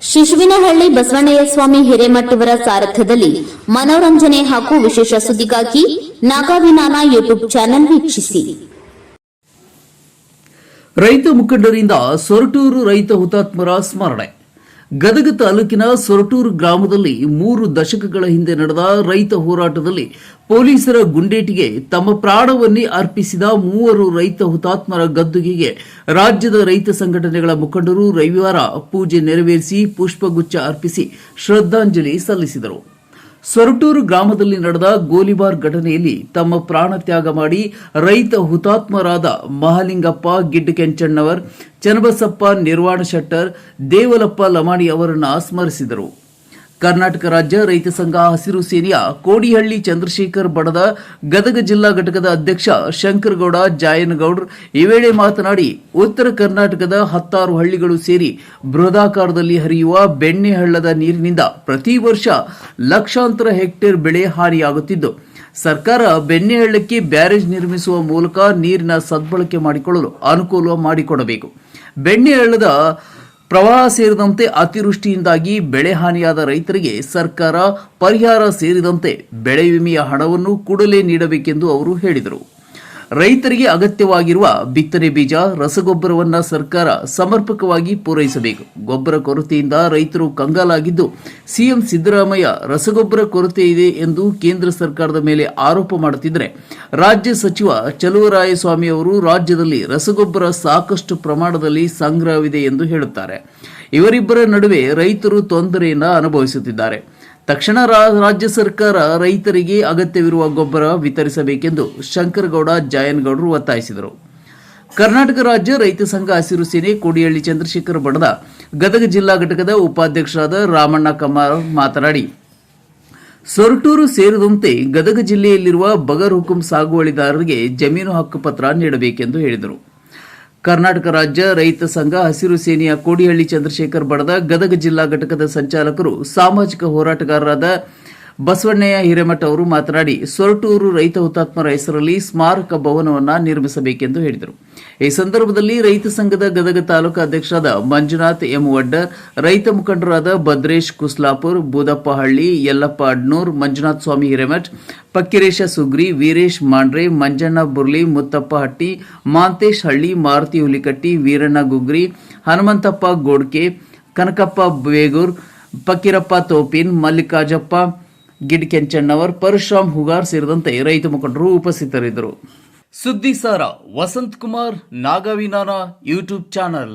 ಶಿಶುವಿನಹಳ್ಳಿ ಬಸವಣ್ಣಯ್ಯ ಸ್ವಾಮಿ ಹಿರೇಮಠವರ ಸಾರಥ್ಯದಲ್ಲಿ ಮನೋರಂಜನೆ ಹಾಗೂ ವಿಶೇಷ ಸುದ್ದಿಗಾಗಿ ನಾಗಾವಿನಾನ ಯೂಟ್ಯೂಬ್ ಚಾನೆಲ್ ವೀಕ್ಷಿಸಿ. ರೈತ ಮುಖಂಡರಿಂದ ಸೊರಟೂರು ರೈತ ಹುತಾತ್ಮರ ಸ್ಮರಣೆ. ಗದಗ ತಾಲೂಕಿನ ಸೊರಟೂರು ಗ್ರಾಮದಲ್ಲಿ 3 ದಶಕಗಳ ಹಿಂದೆ ನಡೆದ ರೈತ ಹೋರಾಟದಲ್ಲಿ ಪೊಲೀಸರ ಗುಂಡೇಟಿಗೆ ತಮ್ಮ ಪ್ರಾಣವನ್ನೇ ಅರ್ಪಿಸಿದ 3 ರೈತ ಹುತಾತ್ಮರ ಗದ್ದುಗೆಗೆ ರಾಜ್ಯದ ರೈತ ಸಂಘಟನೆಗಳ ಮುಖಂಡರು ರವಿವಾರ ಪೂಜೆ ನೆರವೇರಿಸಿ ಪುಷ್ಪಗುಚ್ಛ ಅರ್ಪಿಸಿ ಶ್ರದ್ಧಾಂಜಲಿ ಸಲ್ಲಿಸಿದರು. ಸೊರಟೂರು ಗ್ರಾಮದಲ್ಲಿ ನಡೆದ ಗೋಲಿಬಾರ್ ಘಟನೆಯಲ್ಲಿ ತಮ್ಮ ಪ್ರಾಣ ತ್ಯಾಗ ಮಾಡಿ ರೈತ ಹುತಾತ್ಮರಾದ ಮಹಾಲಿಂಗಪ್ಪ ಗಿಡ್ಡಕೆಂಚಣ್ಣವರ್, ಚನ್ನಬಸಪ್ಪ ನಿರ್ವಾಣ ಶೆಟ್ಟರ್, ದೇವಲಪ್ಪ ಲಮಾಣಿ ಅವರನ್ನು ಸ್ಮರಿಸಿದರು. ಕರ್ನಾಟಕ ರಾಜ್ಯ ರೈತ ಸಂಘ ಹಸಿರು ಸೇನೆಯ ಕೋಡಿಹಳ್ಳಿ ಚಂದ್ರಶೇಖರ್ ಬಣದ ಗದಗ ಜಿಲ್ಲಾ ಘಟಕದ ಅಧ್ಯಕ್ಷ ಶಂಕರಗೌಡ ಜಾಯನಗೌಡ್ರು ಈ ವೇಳೆ ಮಾತನಾಡಿ, ಉತ್ತರ ಕರ್ನಾಟಕದ 16 ಹಳ್ಳಿಗಳು ಸೇರಿ ಬೃಹದಾಕಾರದಲ್ಲಿ ಹರಿಯುವ ಬೆಣ್ಣೆ ಹಳ್ಳದ ನೀರಿನಿಂದ ಪ್ರತಿ ವರ್ಷ ಲಕ್ಷಾಂತರ ಹೆಕ್ಟೇರ್ ಬೆಳೆ ಹಾನಿಯಾಗುತ್ತಿದ್ದು, ಸರ್ಕಾರ ಬೆಣ್ಣೆ ಹಳ್ಳಕ್ಕೆ ಬ್ಯಾರೇಜ್ ನಿರ್ಮಿಸುವ ಮೂಲಕ ನೀರಿನ ಸದ್ಬಳಕೆ ಮಾಡಿಕೊಳ್ಳಲು ಅನುಕೂಲ ಮಾಡಿಕೊಡಬೇಕು. ಬೆಣ್ಣೆ ಹಳ್ಳದ ಪ್ರವಾಹ ಸೇರಿದಂತೆ ಅತಿವೃಷ್ಟಿಯಿಂದಾಗಿ ಬೆಳೆ ಹಾನಿಯಾದ ರೈತರಿಗೆ ಸರ್ಕಾರ ಪರಿಹಾರ ಸೇರಿದಂತೆ ಬೆಳೆ ವಿಮೆಯ ಹಣವನ್ನು ಕೂಡಲೇ ನೀಡಬೇಕೆಂದು ಅವರು ಹೇಳಿದರು. ರೈತರಿಗೆ ಅಗತ್ಯವಾಗಿರುವ ಬಿತ್ತನೆ ಬೀಜ, ರಸಗೊಬ್ಬರವನ್ನು ಸರ್ಕಾರ ಸಮರ್ಪಕವಾಗಿ ಪೂರೈಸಬೇಕು. ಗೊಬ್ಬರ ಕೊರತೆಯಿಂದ ರೈತರು ಕಂಗಾಲಾಗಿದ್ದು, ಸಿಎಂ ಸಿದ್ದರಾಮಯ್ಯ ರಸಗೊಬ್ಬರ ಕೊರತೆ ಇದೆ ಎಂದು ಕೇಂದ್ರ ಸರ್ಕಾರದ ಮೇಲೆ ಆರೋಪ ಮಾಡುತ್ತಿದ್ದರೆ, ರಾಜ್ಯ ಸಚಿವ ಚಲುವರಾಯಸ್ವಾಮಿ ಅವರು ರಾಜ್ಯದಲ್ಲಿ ರಸಗೊಬ್ಬರ ಸಾಕಷ್ಟು ಪ್ರಮಾಣದಲ್ಲಿ ಸಂಗ್ರಹವಿದೆ ಎಂದು ಹೇಳುತ್ತಾರೆ. ಇವರಿಬ್ಬರ ನಡುವೆ ರೈತರು ತೊಂದರೆಯನ್ನು ಅನುಭವಿಸುತ್ತಿದ್ದಾರೆ. ತಕ್ಷಣ ರಾಜ್ಯ ಸರ್ಕಾರ ರೈತರಿಗೆ ಅಗತ್ಯವಿರುವ ಗೊಬ್ಬರ ವಿತರಿಸಬೇಕೆಂದು ಶಂಕರಗೌಡ ಜಾಯನಗೌಡರು ಒತ್ತಾಯಿಸಿದರು. ಕರ್ನಾಟಕ ರಾಜ್ಯ ರೈತ ಸಂಘ ಹಸಿರು ಸೇನೆ ಕೋಡಿಹಳ್ಳಿ ಚಂದ್ರಶೇಖರ್ ಬಣದ ಗದಗ ಜಿಲ್ಲಾ ಘಟಕದ ಉಪಾಧ್ಯಕ್ಷರಾದ ರಾಮಣ್ಣ ಕಮ್ಮಾರ್ ಮಾತನಾಡಿ, ಸೊರಟೂರು ಸೇರಿದಂತೆ ಗದಗ ಜಿಲ್ಲೆಯಲ್ಲಿರುವ ಬಗರ್ ಹುಕುಂ ಸಾಗುವಳಿದಾರರಿಗೆ ಜಮೀನು ಹಕ್ಕುಪತ್ರ ನೀಡಬೇಕೆಂದು ಹೇಳಿದರು. ಕರ್ನಾಟಕ ರಾಜ್ಯ ರೈತ ಸಂಘ ಹಸಿರು ಸೇನೆಯ ಕೋಡಿಹಳ್ಳಿ ಚಂದ್ರಶೇಖರ್ ಬಣದ ಗದಗ ಜಿಲ್ಲಾ ಘಟಕದ ಸಂಚಾಲಕರು ಸಾಮಾಜಿಕ ಹೋರಾಟಗಾರರಾದ ಬಸವಣ್ಣಯ್ಯ ಹಿರೇಮಠ ಅವರು ಮಾತನಾಡಿ, ಸೊರಟೂರು ರೈತ ಹುತಾತ್ಮರ ಹೆಸರಲ್ಲಿ ಸ್ಮಾರಕ ಭವನವನ್ನು ನಿರ್ಮಿಸಬೇಕೆಂದು ಹೇಳಿದರು. ಈ ಸಂದರ್ಭದಲ್ಲಿ ರೈತ ಸಂಘದ ಗದಗ ತಾಲೂಕು ಅಧ್ಯಕ್ಷರಾದ ಮಂಜುನಾಥ್ ಎಂ ವಡ್ಡರ್, ರೈತ ಮುಖಂಡರಾದ ಭದ್ರೇಶ್ ಕುಸ್ಲಾಪುರ್, ಬೂದಪ್ಪ ಹಳ್ಳಿ, ಯಲ್ಲಪ್ಪ ಅಡ್ನೂರ್, ಮಂಜುನಾಥ ಸ್ವಾಮಿ ಹಿರೇಮಠ್, ಪಕ್ಕಿರೇಶ ಸುಗ್ರಿ, ವೀರೇಶ್ ಮಾಂಡ್ರೆ, ಮಂಜಣ್ಣ ಬುರ್ಲಿ, ಮುತ್ತಪ್ಪ ಹಟ್ಟಿ, ಮಾಂತೇಶ್ ಹಳ್ಳಿ, ಮಾರುತಿ ಹುಲಿಕಟ್ಟಿ, ವೀರಣ್ಣ ಗುಗ್ರಿ, ಹನುಮಂತಪ್ಪ ಗೋಡ್ಕೆ, ಕನಕಪ್ಪ ಬೇಗೂರ್, ಪಕ್ಕಿರಪ್ಪ ತೋಪಿನ್, ಮಲ್ಲಿಕಾರ್ಜಪ್ಪ ಗಿಡ್ಕೆಂಚಣ್ಣವರ್, ಪರಶುರಾಮ್ ಹುಗಾರ್ ಸೇರಿದಂತೆ ರೈತ ಮುಖಂಡರು ಉಪಸ್ಥಿತರಿದ್ದರು. ಸುದ್ದಿ ಸಾರ ವಸಂತ್ ಕುಮಾರ್, ನಾಗಾವಿನಾನ ಯೂಟ್ಯೂಬ್ ಚಾನಲ್.